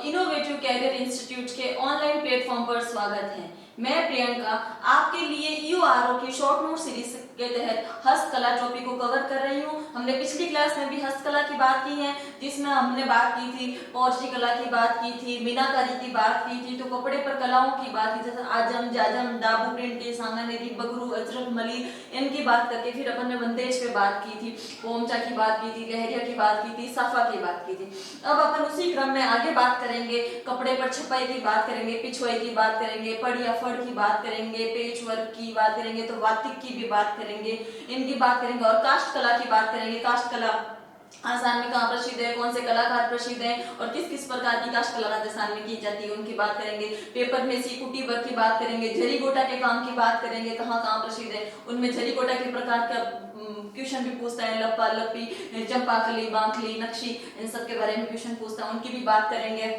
Innovative career institute के online platform पर स्वागत है। मैं प्रियंका आपके लिए यूआरओ की शॉर्ट नोट सीरीज के तहत हस्तकला टॉपिक को कवर कर रही हूँ। हमने पिछली क्लास में भी हस्तकला की बात की है, जिसमें हमने बात की थी पोटरी कला की बात की थी, मीनाकारी की बात की थी, तो कपड़े पर कलाओं की बात की, जैसे आजम, जाजम, डाबू प्रिंटी, सांगानेरी, बगरू, अजरक, मली, इनकी बात करके फिर अपन ने बंदेज पे बात की थी, पोमचा की बात की थी, लहरिया की बात की थी, साफा की बात की थी। अब अपन उसी क्रम में आगे बात करेंगे, कपड़े पर छपाई की बात करेंगे, पिछवाई की बात करेंगे, पड़ या फड़ की बात करेंगे, पेच वर्क की बात करेंगे, तो वातिक की भी बात करेंगे, इनकी बात करेंगे और काष्ठ कला की बात करेंगे। काष्ठ कला आसाम में कहाँ प्रसिद्ध है, कौन से कलाकार प्रसिद्ध हैं और किस किस प्रकार की काष्ठ कला राजस्थान में की जाती है, उनकी बात करेंगे। पेपर में कुटी वर्क की बात करेंगे, जरी गोटा के काम की बात करेंगे, कहाँ कहाँ प्रसिद्ध है, उनमें जरी गोटा के प्रकार का क्वेश्चन भी पूछता है, लप्पा लप्पी, चंपाकली, बांकली, नक्शी, इन सब के बारे में क्वेश्चन पूछता है, उनकी भी बात करेंगे।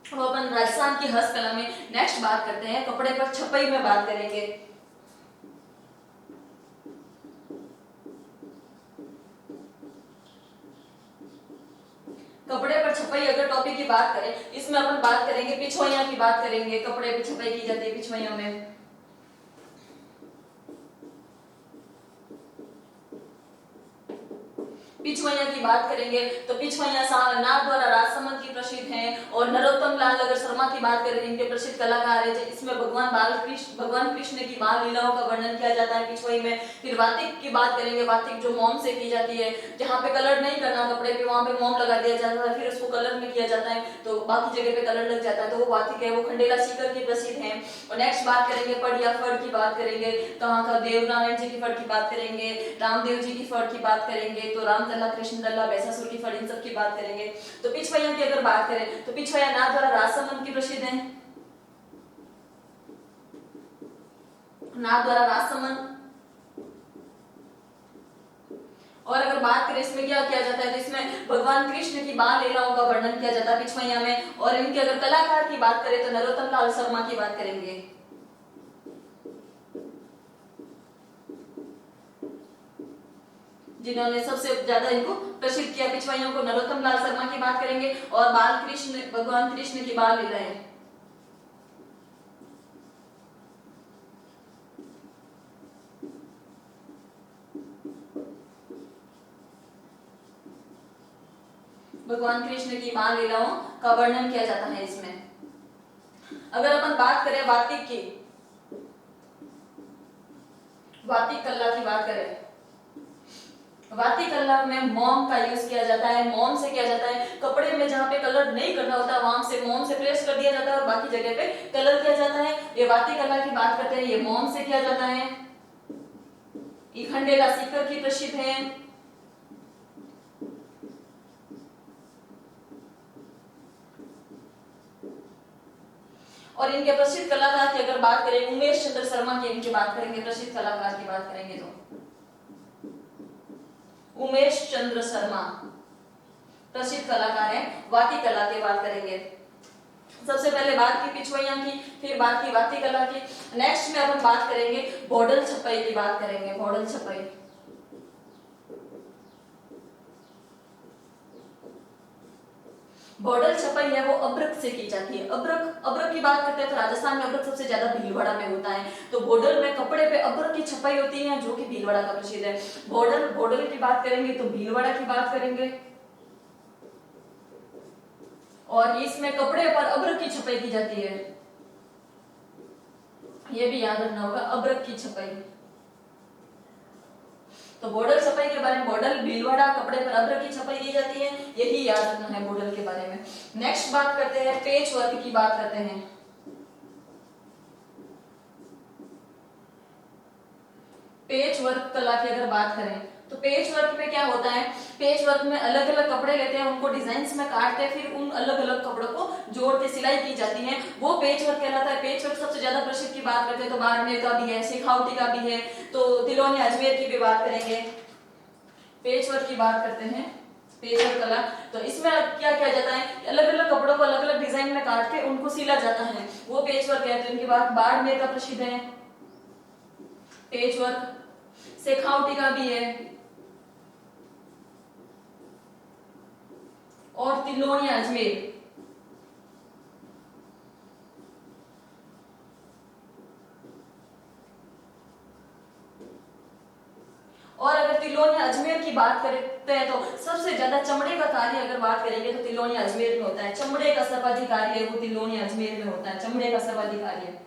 अब अपन राजस्थान की हस्तकला में नेक्स्ट बात करते हैं, कपड़े पर छपाई में बात करेंगे। कपड़े पर छपाई अगर टॉपिक की बात करें, इसमें अपन बात करेंगे पिछवाइयां की बात करेंगे। कपड़े पर छपाई की जाती है पिछवाइयों में। पिछवाइयां की बात करेंगे तो पिछवाइयां नाथ द्वारा राजसमंद की प्रसिद्ध हैं, और नरोत्तम लाल अगर शर्मा की बात करें, इनके प्रसिद्ध कलाकार है। इसमें भगवान कृष्ण की बाल लीलाओं का वर्णन किया जाता है पिछवाई में। फिर वातिक की बात करेंगे, वातिक जो मोम से की जाती है, जहाँ पे कलर नहीं करना कपड़े पे, वहां पे मोम लगा दिया जाता है, फिर उसको कलर में किया जाता है, तो बाकी जगह पे कलर लग जाता है, तो वो वातिक है, वो खंडेला सीकर की प्रसिद्ध है। और नेक्स्ट बात करेंगे पड़ या फड़ की बात करेंगे, कहाँ का देवनारायण जी की फड़ की बात करेंगे, रामदेव जी की फड़ की बात करेंगे, तो रामदल्ला, कृष्णदल्ला, बैसासुर की फड़, इन सब की बात करेंगे। तो पिछवाइयों की अगर बात करें तो पिछवाइया नाथ द्वारा राजसमंद की प्रसिद्ध है, नाथ द्वारा राजसमंद। और अगर बात करें इसमें क्या किया जाता है, तो इसमें भगवान कृष्ण की बाल लीलाओं का वर्णन किया जाता है पिछवाइया में। और इनके अगर कलाकार की बात करें तो नरोत्तम लाल शर्मा की बात करेंगे। जिन्होंने सबसे ज्यादा इनको प्रसिद्ध किया पिछवाइयों को, नरोत्तम लाल शर्मा की बात करेंगे। और भगवान कृष्ण की बाल लीलाएं, भगवान कृष्ण की बाल लीलाओं का वर्णन किया जाता है इसमें। अगर अपन बात करें वातिक की, वातिक कला की बात करें, वातिक कला में मोम का यूज किया जाता है। मोम से किया जाता है, कपड़े में जहाँ पे कलर नहीं करना होता वहां से मोम से प्रेस कर दिया जाता है और बाकी जगह पे कलर किया जाता है। ये वातिक कला की बात करते हैं, ये मोम से किया जाता है। ये खंडेला सीकर की प्रसिद्ध है। और इनके प्रसिद्ध कलाकार की अगर बात करें, उमेश चंद्र शर्मा की इनकी बात करेंगे, प्रसिद्ध कलाकार की बात करेंगे तो उमेश चंद्र शर्मा प्रसिद्ध कलाकार है। वातिक कला की बात करेंगे। सबसे पहले बात की पिछवाइयां की, फिर बात की वातिक कला की। नेक्स्ट में अपन बात करेंगे बॉर्डर छपाई की बात करेंगे। बॉर्डर छपाई, बॉर्डर छपाई है वो अब्रक से की जाती है। अब्रक की बात करते हैं तो राजस्थान में अब्रक सबसे ज्यादा भीलवाड़ा में होता है, तो बॉर्डर में कपड़े पे अब्रक की छपाई होती है जो कि भीलवाड़ा का प्रसिद्ध है। बॉर्डर की बात करेंगे तो भीलवाड़ा की बात करेंगे, और इसमें कपड़े पर अब्रक की छपाई की जाती है। ये भी याद रखना होगा, अब्रक की छपाई। तो बॉर्डर छपाई के बारे में, बॉर्डर भीलवाड़ा, कपड़े पर अब्रक की छपाई की जाती है, यही याद रखना है बॉर्डर के बारे में। नेक्स्ट बात करते हैं पेच वर्क की बात करते हैं। पेच वर्क कला की अगर बात करें तो पेच वर्क में क्या होता है, पेच वर्क में अलग अलग कपड़े लेते हैं, उनको डिजाइन्स में काटते हैं, फिर उन अलग अलग कपड़ों को जोड़ के सिलाई की जाती है, वो पेच वर्क कहलाता है। पेच वर्क सबसे ज्यादा प्रसिद्ध की बात करते हैं तो बाड़मेर का भी है, शेखावटी का भी है, तो तिलोनी अजमेर की भी बात करेंगे। पेच वर्क की बात करते हैं, पेच वर्क कला, तो इसमें क्या किया जाता है, अलग अलग कपड़ों को अलग अलग डिजाइन में काट के उनको सिला जाता है, वो पेच वर्क है। तो इनकी बात बाड़मेर का प्रसिद्ध है पेच वर्क, शेखावटी का भी है, और तिलोनी अजमेर, बात करते हैं तो सबसे ज्यादा चमड़े का कार्य अगर बात करेंगे तो तिलोनी अजमेर में होता है। चमड़े का सर्वाधिकारी है वो तिलोनी अजमेर में होता है, चमड़े का सर्वाधिकारी है।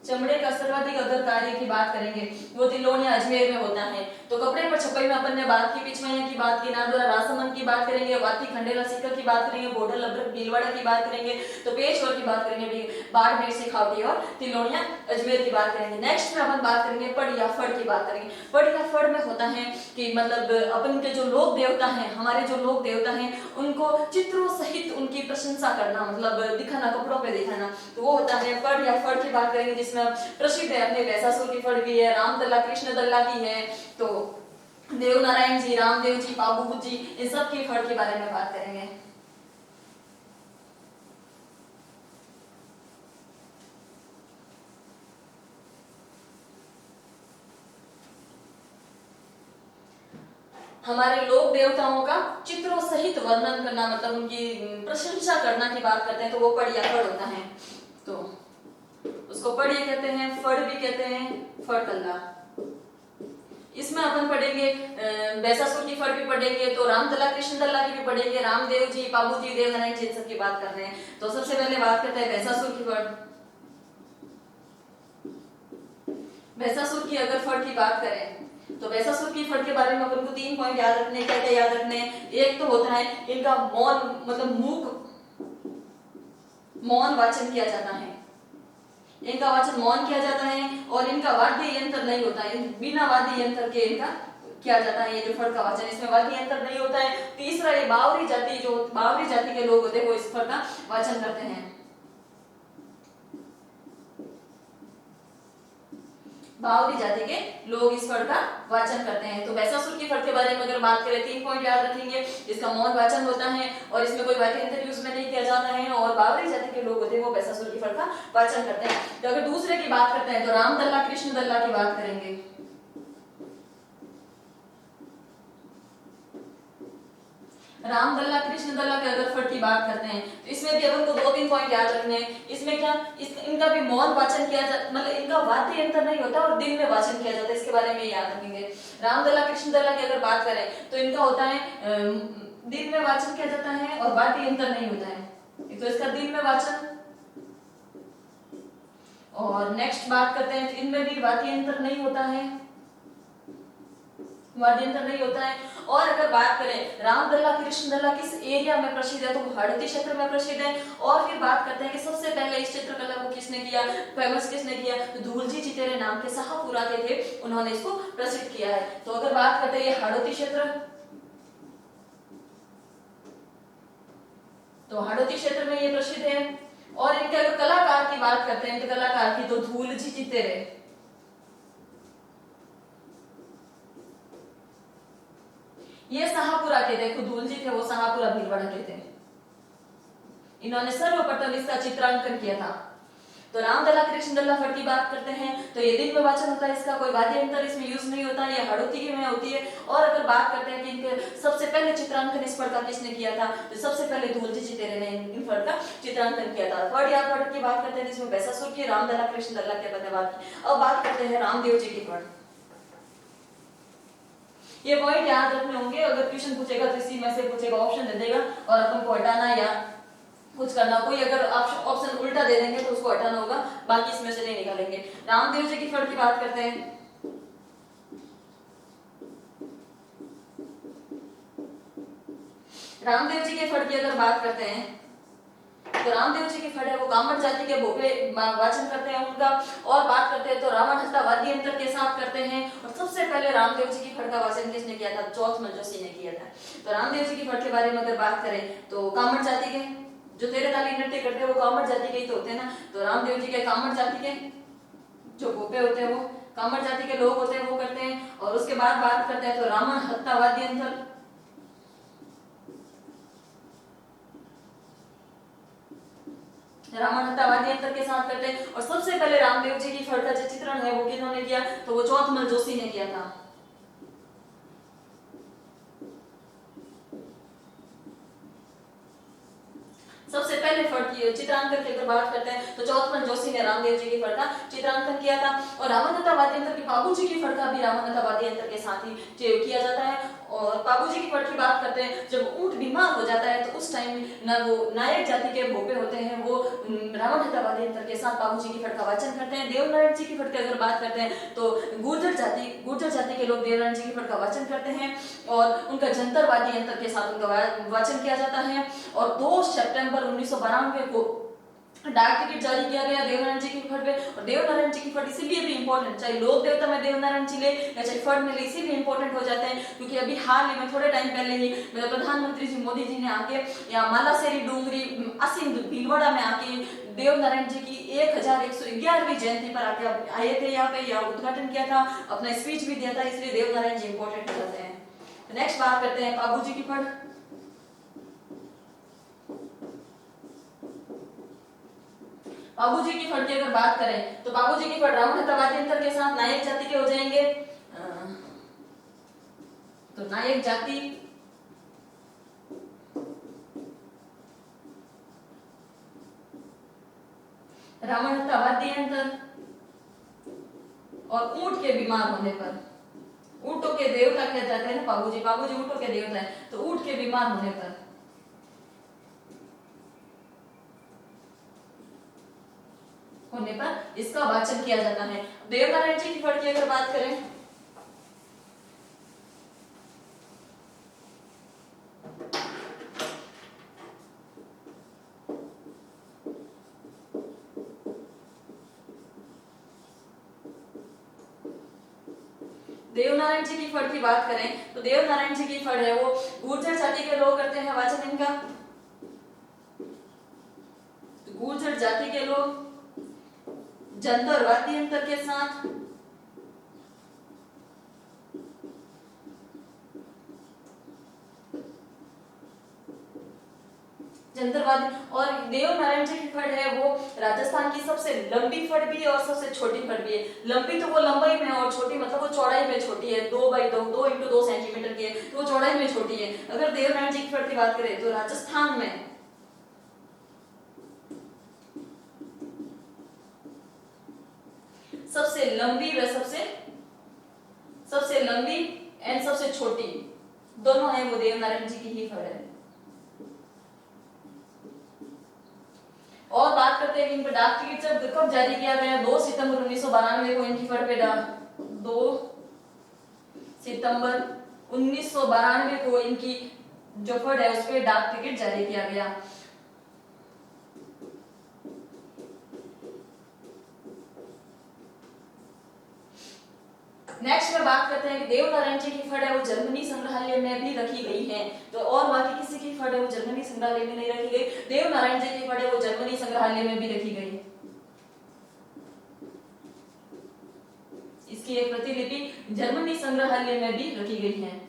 चमड़े का सर्वाधिक अगर कार्य की बात करेंगे वो तिलोनी अजमेर में होता है। तो कपड़े पर छपाई में अपन ने बात की, पिछवाइयां की बात की, नादुरा राजसमंद की बात करेंगे, वाती खंडेला सीकर की बात करेंगे, बोडल लबरक भीलवाड़ा की बात करेंगे, तो पेशवर की बात करेंगे, बाड़मेर सिखावटी और तिलोनिया अजमेर की बात करेंगे। नेक्स्ट में अपन बात करेंगे पड़ या फड़ की बात करेंगे। पड़ या फड़ में होता है कि मतलब अपन के जो लोक देवता हैं, हमारे जो लोक देवता हैं उनको चित्रों सहित उनकी प्रशंसा करना, मतलब दिखाना, कपड़ों पे दिखाना, तो वो होता है पड़ या फड़ की बात करेंगे। जिसमें प्रसिद्ध है अपने भैंसासुर की फड़ भी है, रामदल्ला कृष्ण दल्ला की है, तो देव नारायण जी, रामदेव जी, बाबू जी, इन सब की फड़ के बारे में बात करेंगे। हमारे लोक देवताओं का चित्रों सहित वर्णन करना, मतलब उनकी प्रशंसा करना की बात करते हैं तो वो पड़ या फड़ होता है। तो उसको पड़ ये कहते हैं, फड़ भी कहते हैं, फड़ तल्ला। इसमें अपन पढ़ेंगे भैंसासुर की फड़ भी पढ़ेंगे, तो रामदल्ला कृष्ण दल्ला की भी पढ़ेंगे, रामदेव जी, बाबू जी, देव नारायण जी, सब की बात कर रहे हैं। तो सबसे पहले बात करते हैं भैंसासुर की फड़। भैंसासुर की अगर फड़ की बात करें तो भैंसासुर की फड़ के बारे में अपन को 3 पॉइंट याद रखने, क्या क्या याद रखने। एक तो होता है इनका मौन, मतलब मौन वाचन किया जाता है, इनका वाचन मौन किया जाता है, और इनका वाद्य यंत्र नहीं होता है, बिना वाद्य यंत्र के इनका किया जाता है ये जो फड़ का वाचन, इसमें वाद्य यंत्र नहीं होता है। तीसरा ये बावरी जाति, जो बावरी जाति के लोग होते हैं वो इस फड़ का वाचन करते हैं। बावरी जाति के लोग इस फड़ का वाचन करते हैं। तो भैंसासुर की फड़ के बारे में अगर बात करें 3 पॉइंट याद रखेंगे। इसका मौन वाचन होता है और इसमें कोई वाद्य यंत्र यूज में नहीं किया जाता है, और बावरी जाति के लोग होते हैं वो भैंसासुर की फड़ का वाचन करते हैं। तो अगर दूसरे की बात करते हैं तो रामदल्ला कृष्ण दल्ला की बात करेंगे। रामदल्ला कृष्ण दल्ला के अगर फड़ की बात करते हैं तो इसमें भी अपन को 2-3 पॉइंट याद रखने हैं। इसमें क्या इनका भी मौन वाचन किया जाता, मतलब इनका वाद्य यंत्र नहीं होता और दिन में वाचन किया जाता है, इसके बारे में याद रखेंगे। रामदल्ला कृष्ण दल्ला की अगर बात करें तो इनका होता है दिन में वाचन किया जाता है और वाद्य यंत्र नहीं होता है, तो इसका दिन में वाचन। और नेक्स्ट बात करते हैं तो इनमें भी वाद्य यंत्र नहीं होता है, वाद्य यंत्र नहीं होता है। और अगर बात करें रामदल्ला कृष्ण दल्ला किस एरिया में प्रसिद्ध है तो वो हड़ौती क्षेत्र में प्रसिद्ध है। और फिर बात करते हैं कि सबसे पहले इस चित्रकला को किसने किया, फेमस किसने किया, तो धूलजी चितेरे नाम के शाहपुरा के थे, उन्होंने इसको प्रसिद्ध किया है। तो अगर बात करते हैं ये हड़ौती क्षेत्र, तो हड़ौती क्षेत्र में ये प्रसिद्ध है। और इनके अगर कलाकार की बात करते हैं तो कलाकार की तो धूलजी चितेरे, ये शाहपुरा के थे, धूलजी थे वो शाहपुरा भीलवाड़ा के थे, इन्होंने सर्वप्रथम इसका चित्रांकन किया था। तो रामदल्ला कृष्ण दल्ला फड़ की बात करते हैं तो ये दिन में वाचन होता है, इसका कोई वाद्य यंत्र इसमें यूज नहीं होता, ये हड़ौती में होती है। और अगर बात करते हैं कि इनके सबसे पहले चित्रांकन इस फड़ का किसने किया था, तो सबसे पहले धूलजी चितेरे ने इन फड़ का चित्रांकन किया था। फड़ या फड़ की बात करते हैं जिसमें भैंसासुर की, रामदल्ला कृष्ण दल्ला के बात की। अब बात करते हैं रामदेव जी की फड़। ये पॉइंट याद रखने होंगे, अगर क्वेश्चन पूछेगा तो इसी में से पूछेगा, ऑप्शन दे देगा और अपन को हटाना या कुछ करना। कोई अगर ऑप्शन उल्टा दे देंगे तो उसको हटाना होगा, बाकी इसमें से नहीं निकालेंगे। रामदेव जी की फड़ की बात करते हैं। रामदेव जी के फड़ की अगर बात करते हैं तो रामदेव जी की फड़ है वो कामड़ जाति के भोपे वाचन करते हैं उनका। और बात करते हैं तो रावण हत्ता वाद्य यंत्र के साथ करते हैं। और सबसे पहले रामदेव जी की फड़ का वाचन किसने किया था, चौथमल जोशी ने किया था। तो रामदेव जी की फड़ के बारे में अगर बात करें तो कामड़ जाति के जो तेरे ताली नृत्य करते हैं वो कामड़ जाति के ही तो होते हैं ना। तो रामदेव जी के कामड़ जाति के जो भोपे होते हैं वो कामड़ जाति के लोग होते हैं वो करते हैं। और उसके बाद बात करते हैं तो रावण हत्ता वाद्य यंत्र, रावण हत्ता वाद्य यंत्र के साथ करते हैं। और सबसे पहले रामदेव जी की फड़ का जो चित्रण है वो किन्होंने किया, तो वो चौथमल जोशी ने किया था। सबसे पहले फड़ की चित्रांकन की अगर बात करते हैं तो चौथवन जोशी ने रामदेव जी की फड़ का चित्रांकन किया था। और रामानंदा वाद्ययंत्र के बाबू जी की फड़ का भी रामानंदा वाद्ययंत्र के साथ ही किया जाता है। और बाबू जी की फड़ की बात करते हैं, जब ऊंट बीमार हो जाता है तो उस टाइम ना वो नायक जाति के भोपे होते हैं, वो रामानंदा वाद्ययंत्र के साथ बाबू जी की फड़ का वाचन करते हैं। देवनारायण जी की फड़ की अगर बात करते हैं तो गुर्जर जाति के लोग देवनारायण जी की फड़ का वाचन करते हैं और उनका जंतर वाद्य यंत्र के साथ उनका वाचन किया जाता है। और 2 सितंबर 1992 को डाक टिकट जारी किया गया देवनारायण जी की फड़ पे। और देवनारायण जी की फड़ इसीलिए भी इंपॉर्टेंट, चाहे लोक देवता में देवनारायण जी ले या चाहे फड़ में ले, इसीलिए इंपॉर्टेंट हो जाते हैं क्योंकि अभी हाल ही में थोड़े टाइम पहले ही प्रधानमंत्री जी मोदी जी ने आके या मालासेरी डूंगरी असिंध भीलवाड़ा में आके देवनारायण जी की 1111वीं जयंती पर आके आए थे यहाँ पे, या उद्घाटन किया था, अपना स्पीच भी दिया था, इसलिए देवनारायण जी इंपॉर्टेंट हो जाते हैं। नेक्स्ट बात करते हैं बाबू जी की फड़। बाबू जी की फड़ की अगर बात करें तो बाबू जी की फड़ रामानंदा वाद्ययंत्र के साथ नायक जाति के हो जाएंगे। तो नायक जाति रामानंदा वाद्ययंत्र और ऊंट के बीमार होने पर, ऊंटों के देवता कहे जाते हैं ना बाबू जी ऊंटों के देवता है, तो ऊंट के बीमार होने पर इसका वाचन किया जाता है। देवनारायण जी की फड़ की अगर बात करें देवनारायण जी की फड़ की बात करें तो देवनारायण जी की फड़ है वो गुर्जर जाति के लोग करते हैं वाचन इनका। तो गुर्जर जाति के लोग जंतर वाद्ययंत्र के साथ जंतरवादी। और देवनारायण जी की फड़ है वो राजस्थान की सबसे लंबी फड़ भी है और सबसे छोटी फड़ भी है। लंबी तो वो लंबाई में है और छोटी मतलब वो चौड़ाई में छोटी है, 2 x 2 सेंटीमीटर की है, तो वो चौड़ाई में छोटी है। अगर देवनारायण जी की फड़ की बात करें तो राजस्थान में सबसे लंबी व सबसे लंबी एंड सबसे छोटी दोनों है वो देवनारायण जी की ही फड़ है। और बात करते हैं कि इन पर डाक टिकट जब कब जारी किया गया, 2 सितंबर 1992 को इनकी फड़ पे 2 सितंबर 1992 को इनकी जो फड़ है उस पर डाक टिकट जारी किया गया। नेक्स्ट में बात करते हैं कि देवनारायण जी की फड़ है वो जर्मनी संग्रहालय में भी रखी गई है। तो और बाकी किसी की फड़ है वो जर्मनी संग्रहालय में नहीं रखी गई, देवनारायण जी की फड़ है वो जर्मनी संग्रहालय में भी रखी गई। इसकी एक प्रतिलिपि जर्मनी संग्रहालय में भी रखी गई है।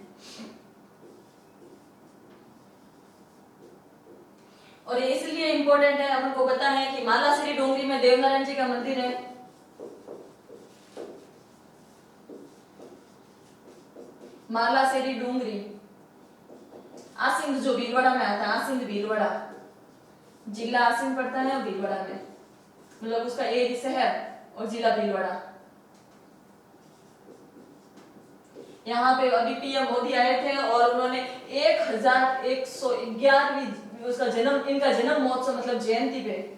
और ये इसलिए इंपॉर्टेंट है, अपन को पता है कि मालाश्री डोंगरी में देवनारायण जी का मंदिर है। मालासेरी डूंगरी आसिंध जो भीलवाड़ा में आता है, आसिंध भीलवाड़ा जिला आसिंध पड़ता है और भीलवाड़ा में मतलब उसका एक शहर और जिला भीलवाड़ा। यहाँ पे अभी पीएम मोदी आए थे और उन्होंने 1111वीं उसका जन्म इनका जन्म महोत्सव मतलब जयंती पे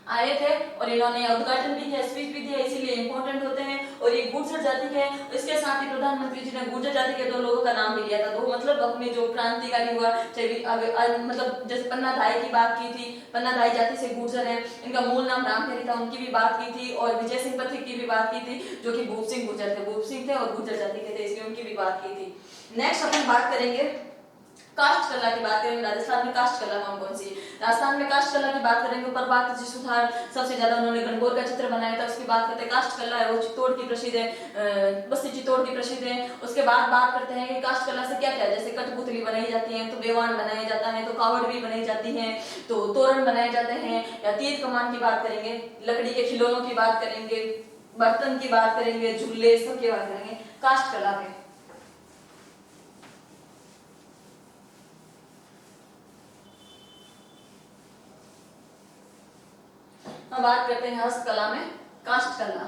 आए थे और इन्होंने उद्घाटन भी किया, स्पीच भी दिया, इसीलिए इंपॉर्टेंट होते हैं। और ये गुर्जर जाति के हैं, इसके साथ ही प्रधानमंत्री जी ने गुर्जर जाति के 2 लोगों का नाम भी लिया था। तो मतलब अपने जो क्रांतिकारी हुआ चाहे मतलब जैसे पन्ना धाई की बात की थी, पन्ना धाई जाति से गुर्जर है, इनका मूल नाम रामहरी था, उनकी भी बात की थी। और विजय सिंह पथिक की भी बात की थी जो कि भूप सिंह गुर्जर थे, भूप सिंह थे और गुर्जर जाति के थे, इसलिए उनकी भी बात की थी। नेक्स्ट अपन बात करेंगे काष्ठ कला की बात करेंगे। राजस्थान में काष्ठ कला कौन कौन सी है? राजस्थान में काष्ठ कला की बात करेंगे प्रभात जी सुथार सबसे ज्यादा उन्होंने गणगौर का चित्र बनाया था, उसकी बात करते हैं। काष्ठ कला है वो चित्तौड़ की प्रसिद्ध है, बस्ती चित्तौड़ की प्रसिद्ध है। उसके बाद बात करते हैं कि काष्ठ कला से क्या क्या, जैसे कठपुतली बनाई जाती है, तो बेवान बनाया जाता है, तो कावड़ भी बनाई जाती है, तो तोरण बनाए जाते हैं, या तीर कमान की बात करेंगे, लकड़ी के खिलौनों की बात करेंगे, बर्तन की बात करेंगे, झूले सब की बात करेंगे काष्ठ कला में। हम बात करते हैं हस्तकला में काष्ठ कला।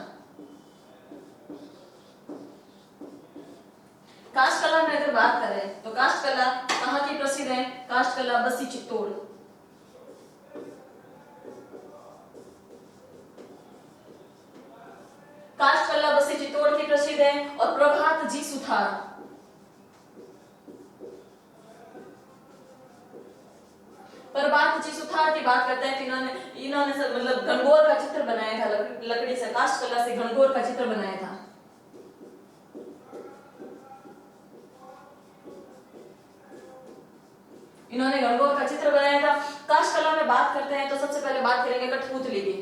काष्ठ कला में अगर बात करें तो काष्ठ कला कहाँ की प्रसिद्ध है? काष्ठ कला बस्सी चित्तौड़। काष्ठ कला बस्सी चित्तौड़ की प्रसिद्ध है। और प्रभात जी सुथार, प्रभात जी सुथार की बात करते हैं कि इन्होंने मतलब गणगौर का चित्र बनाया था, लकड़ी से, काष्ठ कला से गणगौर का चित्र बनाया था। इन्होंने गणगौर का चित्र बनाया था। काष्ठ कला में बात करते हैं तो सबसे पहले बात करेंगे कठपुतली की।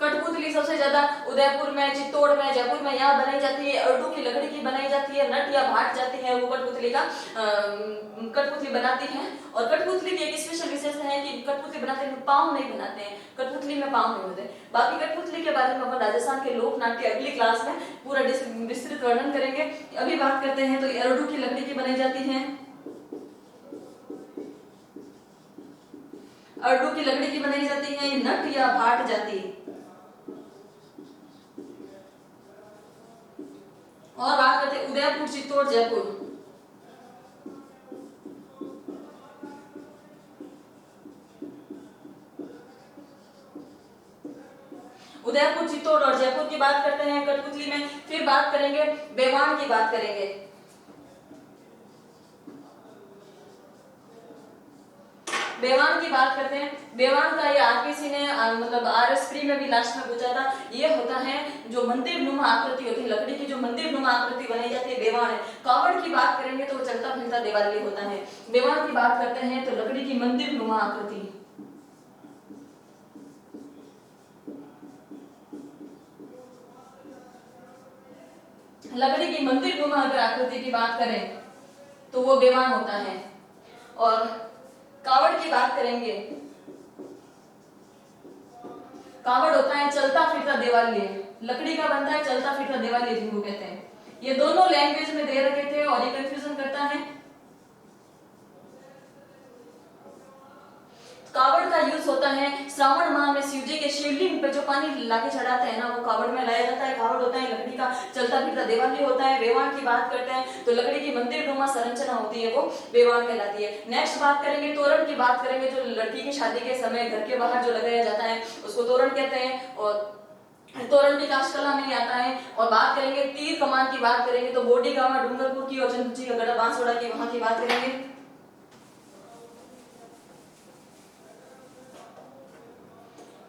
कठपुतली सबसे ज्यादा उदयपुर में, चित्तौड़ में, जयपुर में यहाँ बनाई जाती है। अर्डू की लकड़ी की बनाई जाती है, नट या भाट जाती है वो कठपुतली बनाती है। और कठपुतली की एक स्पेशल विशेषता है कि कठपुतली बनाते हैं पाँव नहीं बनाते हैं, कठपुतली में पाँव नहीं होते। बाकी कठपुतली के बारे में अपन राजस्थान के लोक नाट्य अगली क्लास में पूरा विस्तृत वर्णन करेंगे। अभी बात करते हैं तो अर्डू की लकड़ी की बनाई जाती है, अर्डू की लकड़ी की बनाई जाती है, नट या भाट जाती है। और बात करते हैं उदयपुर, चित्तौड़, जयपुर। उदयपुर, चित्तौड़ और जयपुर की बात करते हैं कठपुतली में। फिर बात करेंगे बेवान की बात करेंगे। बेवान की बात करते हैं। बेवान का ये आरपीसी ने मतलब आरएस प्री में भी लास्ट में पूछा था। ये होता है जो मंदिर नुमा आकृति होती है, लकड़ी की जो मंदिर नुमा आकृति बनाई जाती है, बेवान है। कावड़ की बात करेंगे तो चलता फिरता देवाली होता है। बेवान की बात करते हैं तो लकड़ी की मंदिर नुमा आकृति। लकड़ी की मंदिर नुमा अगर आकृति की बात करें तो वो बेवान होता है। और कावड़ की बात करेंगे, कावड़ होता है चलता फिरता देवाली, लकड़ी का बनता है, चलता फिरता देवाली जिनको कहते हैं। ये दोनों लैंग्वेज में दे रखे थे और ये कंफ्यूजन करता है। कावड़ का यूज होता है श्रावण माह में शिव जी के शिवलिंग पे जो पानी लाके चढ़ाते हैं ना, वो कावड़ में लाया जाता है। कावड़ होता है लकड़ी का, चलता फिरता देवाली होता है। बेवान की बात करते हैं तो लकड़ी की मंदिर नुमा संरचना होती है, वो बेवान कहलाती है। नेक्स्ट बात करेंगे तोरण की बात करेंगे। जो लड़की की शादी के समय घर के बाहर जो लगाया जाता है उसको तोरण कहते हैं। और तोरण भी काष्ठ कला में ही आता है। और बात करेंगे तीर कमान की बात करेंगे तो बोडी गांव डूंगरपुर की और चंदूजी का गढ़ बांसवाड़ा की, वहां की बात करेंगे।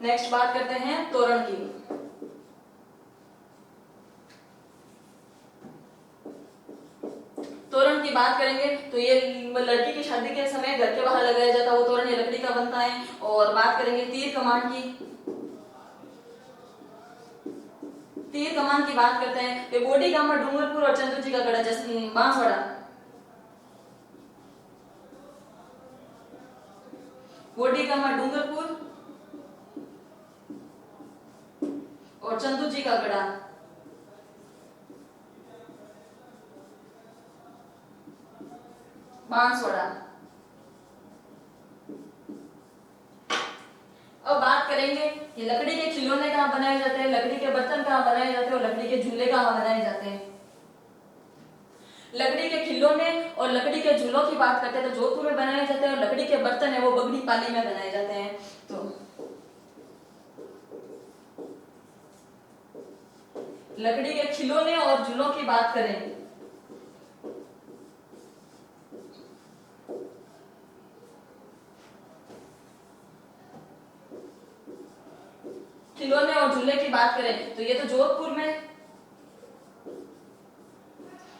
नेक्स्ट बात करते हैं तोरण की। तोरण की बात करेंगे तो ये लड़की की शादी के समय घर के बाहर लगाया जाता है वो तोरण, ये लकड़ी का बनता है। और बात करेंगे तीर कमान की। तीर कमान की बात करते हैं तो बोडी गांव डूंगरपुर और चंदूजी का गढ़ बांसवाड़ा। बोडी गांव डूंगरपुर और चंदूजी का गढ़ा। बांसवाड़ा। अब बात करेंगे कि लकड़ी के खिलौने कहाँ बनाए जाते हैं, लकड़ी के बर्तन कहाँ बनाए जाते हैं और लकड़ी के झूले कहाँ बनाए जाते हैं। लकड़ी के खिलौने और लकड़ी के झूलों की बात करते हैं तो जोधपुर में बनाए जाते हैं। और लकड़ी के बर्तन है वो बगड़ी पाली में बनाए जाते हैं। तो लकड़ी के खिलौने और झूलों की बात करें खिलौने और झूले की बात करें तो ये तो जोधपुर में।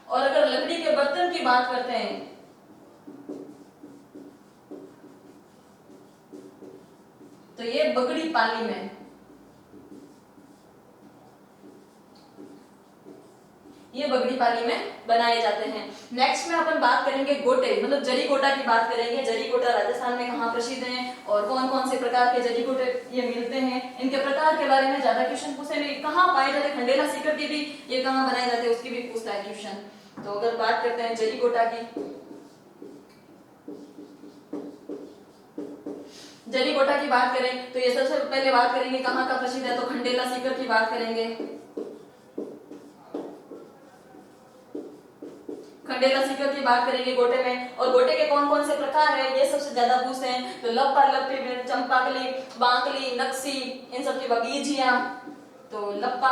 और अगर लकड़ी के बर्तन की बात करते हैं तो ये बगड़ी पाली में। ये बगड़ी पाली में बनाए जाते हैं। नेक्स्ट में अपन बात करेंगे गोटे, मतलब जरी गोटा की बात करेंगे। जरी गोटा राजस्थान में कहाँ प्रसिद्ध हैं और कौन कौन से प्रकार के जरी गोटे ये मिलते हैं, इनके प्रकार के बारे में ज्यादा क्वेश्चन पूछे नहीं। कहाँ पाए जाते, खंडेला सीकर की भी ये कहाँ बनाए जाते हैं उसकी भी पूछता है क्वेश्चन। तो अगर बात करते हैं जरी गोटा की जरी गोटा की बात करें तो ये सबसे पहले बात करेंगे कहाँ का प्रसिद्ध है, तो खंडेला सीकर की बात करेंगे। खंडेला सीकर की बात करेंगे गोटे में। और गोटे के कौन कौन से प्रकार है ये सबसे ज्यादा पूछते हैं, तो लप्पा, लप्पी, चंपाकली, बांकली, नक्सी, इन सब की बगीजिया। तो लप्पा,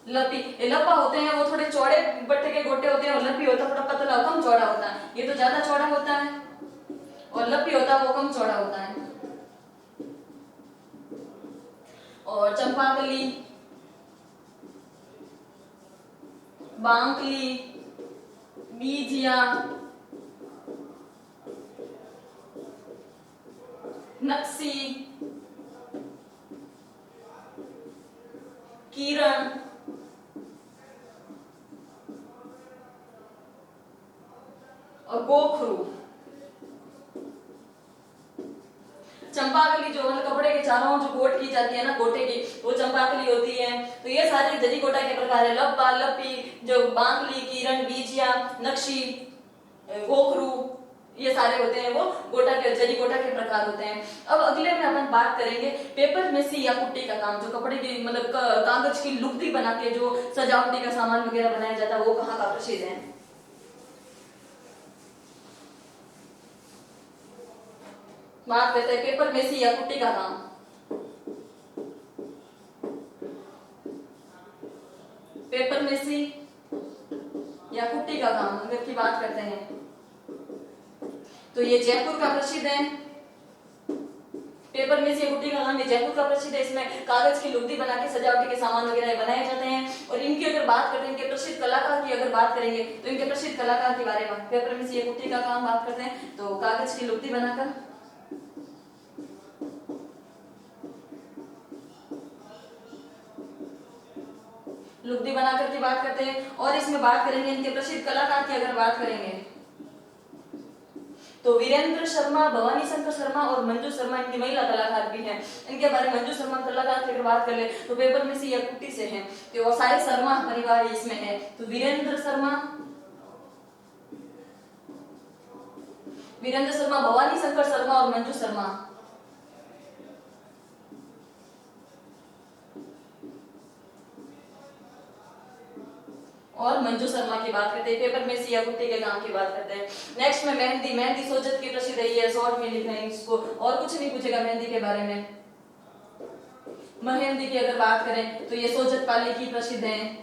लपी, ये लप्पा होते हैं वो थोड़े चौड़े बट्टे के गोटे होते हैं, और लपी होता है थोड़ा पतला कम चौड़ा होता है, ये तो ज्यादा चौड़ा होता है, और लपी होता है वो कम चौड़ा होता है। और चंपाकली, बांकली, बीजिया, नक्सी, किरण, और गोखरू। चंपाकली जो मतलब कपड़े के चारों जो गोट की जाती है ना, गोटे की, वो चंपाकली होती है। तो ये सारे जरी गोटा के प्रकार है, लप्पा, लपी, जो बांकली, किरण, बीजिया, नक्शी, गोखरू, ये सारे होते हैं वो गोटा के, जरी गोटा के प्रकार होते हैं। अब अगले में अपन बात करेंगे पेपर मेसी या कुट्टी का काम, जो कपड़े की मतलब कागज की लुगदी बना के जो सजावटी का सामान वगैरह बनाया जाता है, वो कहाँ का प्रसिद्ध है। बात करते हैं पेपर मेसी या कुट्टी का काम। पेपर मेसी या कुट्टी का काम अगर की बात करते हैं तो ये जयपुर का प्रसिद्ध है। पेपर मेसी या कुट्टी का काम ये जयपुर का प्रसिद्ध है। इसमें कागज की लुगदी बना के सजावटी के सामान वगैरह बनाए जाते हैं। और इनकी अगर बात करते हैं, इनके प्रसिद्ध कलाकार की अगर बात करेंगे तो इनके प्रसिद्ध कलाकार के बारे में, पेपर मेसी या कुट्टी का काम बात करते हैं तो कागज की लुगदी बनाकर, लुगदी बनाकर की बात करते हैं। और इसमें बात करेंगे इनके प्रसिद्ध कलाकार की अगर बात करेंगे तो वीरेंद्र शर्मा, भवानी शंकर शर्मा और मंजू शर्मा इनकी महिला कलाकार भी हैं। इनके बारे में मंजू शर्मा कलाकार की अगर बात कर ले तो पेपर मेसी या कुट्टी से हैं, तो सारे शर्मा परिवार इसमें है। तो वीरेंद्र शर्मा, भवानी शंकर शर्मा और मंजू शर्मा। और मंजू शर्मा की बात करते हैं, पेपर मेसी या कुट्टी के काम की बात करते हैं। नेक्स्ट में मेहंदी, मेहंदी सोजत की प्रसिद्ध है, शॉर्ट में लिख रहे हैं इसको, और कुछ नहीं पूछेगा मेहंदी के बारे में। मेहंदी की अगर बात करें तो ये सोजत पाली की प्रसिद्ध है।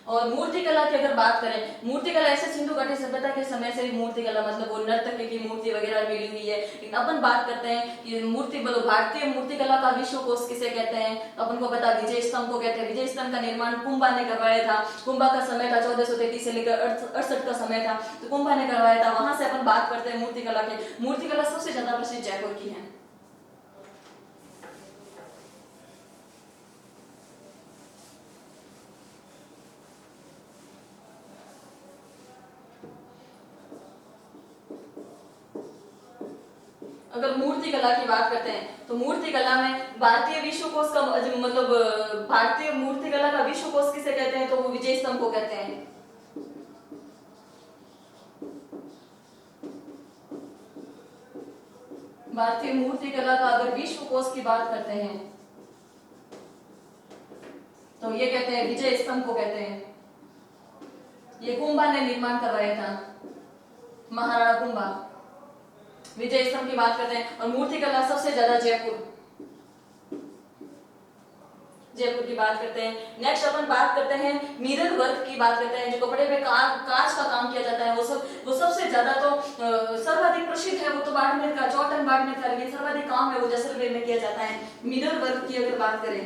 और मूर्ति कला की अगर बात करें, मूर्ति कला ऐसे सिंधु घाटी सभ्यता के समय से मूर्ति कला मतलब वो नर्तक की मूर्ति वगैरह मिली हुई है। लेकिन अपन बात करते हैं कि मूर्ति भारतीय मूर्ति कला का विश्व कोश किसे कहते हैं, तो अपन को पता विजय स्तंभ को कहते हैं। विजय स्तंभ का निर्माण कुंभा ने करवाया था। कुंभा का समय था 1433 से लेकर 68 का समय था, तो कुंभा ने करवाया था। वहां से अपन बात करते हैं मूर्ति कला की। मूर्ति कला सबसे ज्यादा प्रसिद्ध जयपुर की है। अगर मूर्ति कला की बात करते हैं तो मूर्ति कला में भारतीय विश्व कोश का मतलब भारतीय मूर्ति कला का विश्व कोश किसे कहते हैं, तो वो विजय स्तंभ को कहते हैं। भारतीय मूर्ति कला का अगर विश्व कोश की बात करते हैं तो ये कहते हैं विजय स्तंभ को कहते हैं। ये कुंभा ने निर्माण करवाया था, महाराणा कुंभा। विजय स्तंभ की बात करते हैं। और मूर्ति कला सबसे ज्यादा जयपुर की बात करते हैं। नेक्स्ट अपन बात करते हैं मिरर वर्क की बात करते हैं, जो कपड़े पे कांच का काम किया जाता है। वो सबसे ज्यादा तो सर्वाधिक प्रसिद्ध है, वो तो बाड़मेर का, चौटन बाड़मेर का, लेकिन सर्वाधिक काम है वो जैसलमेर में किया जाता है। मिरर वर्क की अगर बात करें,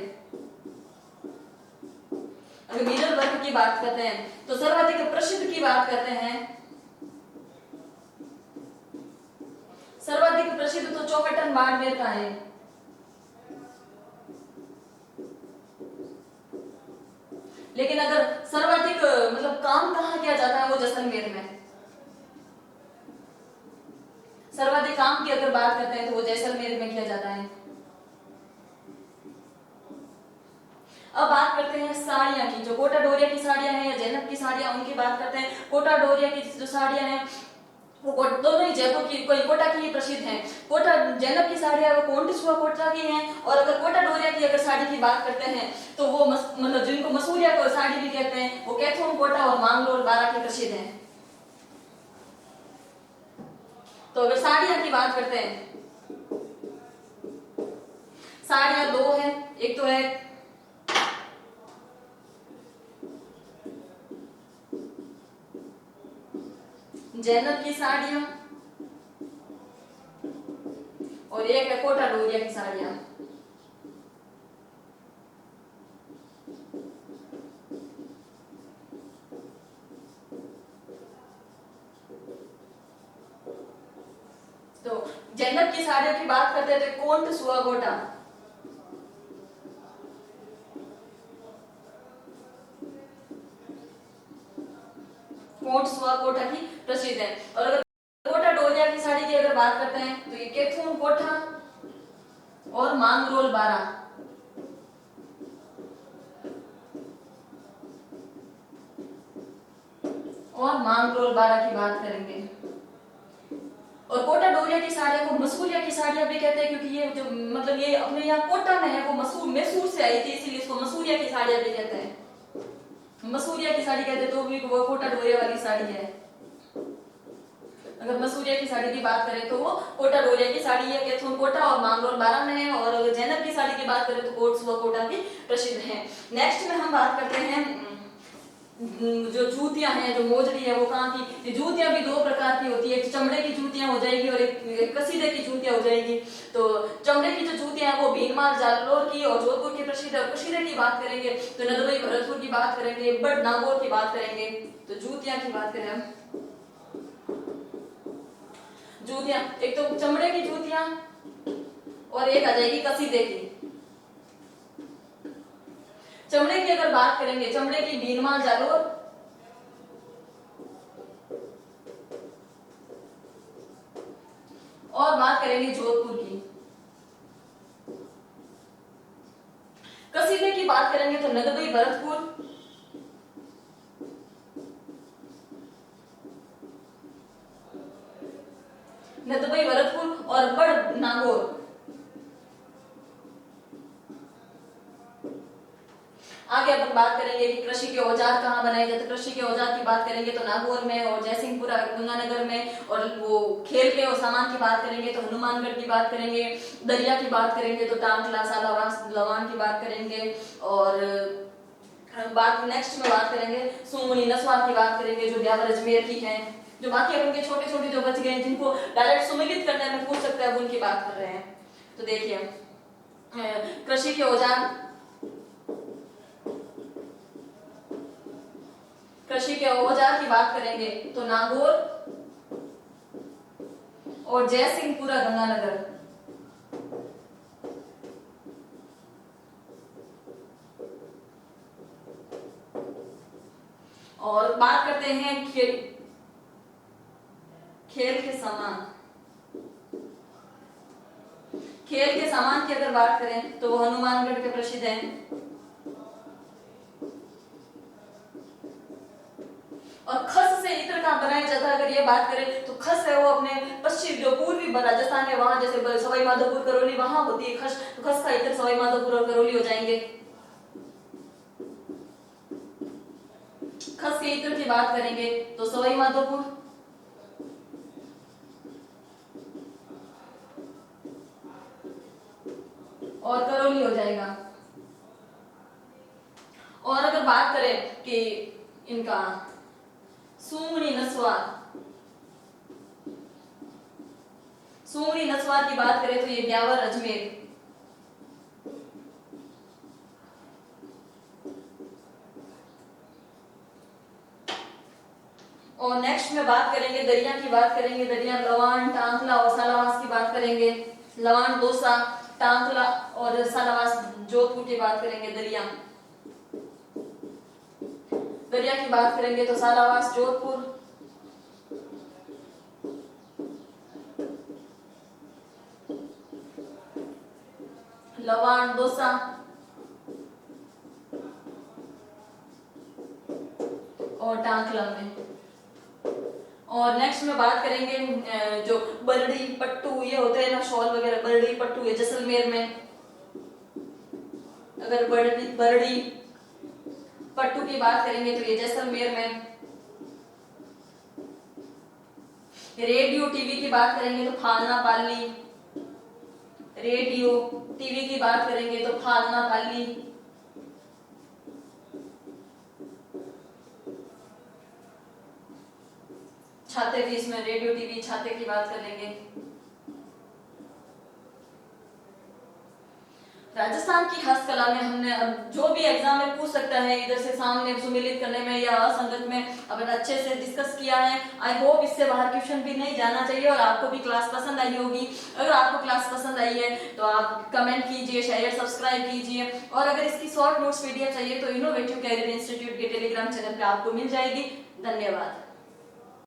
अगर मिरर वर्क की बात करते हैं तो सर्वाधिक प्रसिद्ध की बात करते हैं, सर्वाधिक प्रसिद्ध तो चौकटन बाड़मेर का है। लेकिन अगर सर्वाधिक मतलब काम कहाँ किया जाता है, वो जैसलमेर में। सर्वाधिक काम की अगर बात करते हैं तो वो जैसलमेर में किया जाता है। अब बात करते हैं साड़ियाँ की। जो कोटा डोरिया की साड़ियाँ हैं या जैनब की साड़ियाँ, उनकी बात करते हैं। कोटा डोरिया की जो साड़ियाँ हैं वो दोनों ही जयपुर की, कोई कोटा की ही प्रसिद्ध हैं। कोटा जैनब की साड़ियाँ वो कोंटिसुआ कोटा की हैं, और अगर कोटा डोरिया की अगर साड़ी की बात करते हैं तो वो मतलब जिनको मसूरिया को साड़ी भी कहते हैं, वो कैथोन कोटा और मांगलोर बारा की प्रसिद्ध हैं। तो अगर साड़ियाँ की बात करते हैं, साड़ियाँ दो हैं, एक तो है जैनब की साड़ियाँ और एक है कोटा डोरिया की साड़ियाँ। तो जैनब की साड़ियों की बात करते हैं तो कोंटिसुआ कोटा, कोंटिसुआ कोटा की प्रसिद्ध है। और अगर कोटा डोरिया की साड़ी की अगर बात करते हैं तो ये कैथून कोटा और मांगरोल बारा। और मांगरोल बारा की बात करेंगे। और कोटा डोरिया की साड़ियों को मसूरिया की साड़ियां भी कहते हैं, क्योंकि ये जो मतलब ये अपने यहाँ कोटा में है, वो मैसूर से आई थी, इसीलिए इसको मसूरिया की साड़ियां भी कहते हैं। मसूरिया की साड़ी कहते हैं तो भी वो कोटा डोरिया वाली साड़ी है। अगर मसूरिया की साड़ी की बात करें तो वो कोटा डोरिया की साड़ी है, कैथून कोटा और मांगरोल बारा में है। और अगर जैनब की साड़ी की बात करें तो कोटसुआ कोटा की प्रसिद्ध है। नेक्स्ट में हम बात करते हैं जो जूतियां हैं, जो मोजड़ी है वो कहाँ की। जूतियां भी दो प्रकार की होती है, एक चमड़े की जूतियां हो जाएगी और एक कसीदे की जूतियां हो जाएगी। तो चमड़े की जो जूतियां हैं वो भीनमाल जालोर की और जोधपुर की प्रसिद्ध है। कसीदे की बात करेंगे तो नदबई भरतपुर की बात करेंगे, बड़ नागौर की बात करेंगे। तो जूतियां की बात करें हम, जूतियां एक तो चमड़े की जूतियां और एक आ जाएगी कसीदे की। चमड़े की अगर बात करेंगे, चमड़े की भीनमाल जालोर और बात करेंगे जोधपुर की। कसीदे की बात करेंगे तो नदबई भरतपुर, नदबई भरतपुर और बड़ नागौर। आगे अपन बात करेंगे कि कृषि के औजार कहाँ बनाए जाते हैं। कृषि के औजार की बात करेंगे तो नागौर में और जयसिंहपुरा गंगानगर में। और वो खेल के और सामान की बात करेंगे तो हनुमानगढ़ की बात करेंगे। दरिया की बात करेंगे तो टांकला सालावास लवान की बात करेंगे। और बात नेक्स्ट में बात करेंगे सुमनी नस्वार की बात करेंगे, जो ब्यावर अजमेर की है। जो बाकी अपन के छोटे छोटे जो बच गए जिनको डायरेक्ट सुमिलित करने में पूछ सकता है, उनकी बात कर रहे हैं। तो देखिए कृषि के औजार, कृषि के औजार की बात करेंगे तो नागौर और जयसिंहपुरा गंगानगर। और बात करते हैं खेल के सामान। खेल के सामान की अगर बात करें तो वो हनुमानगढ़ के प्रसिद्ध हैं। और खस से इत्र का बनाया जाता है, अगर ये बात करें तो खस है वो अपने पश्चिम जो पूर्वी राजस्थान है वहां, जैसे सवाई माधोपुर करौली वहां होती है खस, तो खस का इत्र सवाई माधोपुर और करौली हो जाएंगे। खस के इत्र की बात करेंगे तो सवाई माधोपुर और करौली हो जाएगा। और अगर बात करें कि इनका सूंगड़ी नस्वार, सूंगड़ी नस्वार की बात करें तो ये ब्यावर अजमेर। और नेक्स्ट में बात करेंगे दरिया की बात करेंगे, दरिया लवान टांकला और सालावास की बात करेंगे। लवान दौसा टांकला और सालावास जोधपुर की बात करेंगे। दरिया दरिया की बात करेंगे तो सालावास जोधपुर, लवान दौसा और डांकला में। और नेक्स्ट में बात करेंगे जो बरड़ी पट्टू ये होते हैं ना, शॉल वगैरह, बरड़ी पट्टू है जैसलमेर में। अगर बरड़ी पट्टू की बात करेंगे तो ये जैसलमेर में। रेडियो टीवी की बात करेंगे तो फालना पाली। रेडियो टीवी की बात करेंगे तो फालना पाली। छाते भी इसमें रेडियो टीवी छाते की बात कर लेंगे। राजस्थान की हस्तकला में हमने अब जो भी एग्जाम में पूछ सकता है इधर से सामने सुमेलित करने में या असंगत में अपन अच्छे से डिस्कस किया है। आई होप इससे बाहर क्वेश्चन भी नहीं जाना चाहिए और आपको भी क्लास पसंद आई होगी। अगर आपको क्लास पसंद आई है तो आप कमेंट कीजिए, शेयर सब्सक्राइब कीजिए। और अगर इसकी शॉर्ट नोट्स पीडीएफ चाहिए तो इनोवेटिव कैरियर इंस्टीट्यूट के टेलीग्राम चैनल पे आपको मिल जाएगी। धन्यवाद।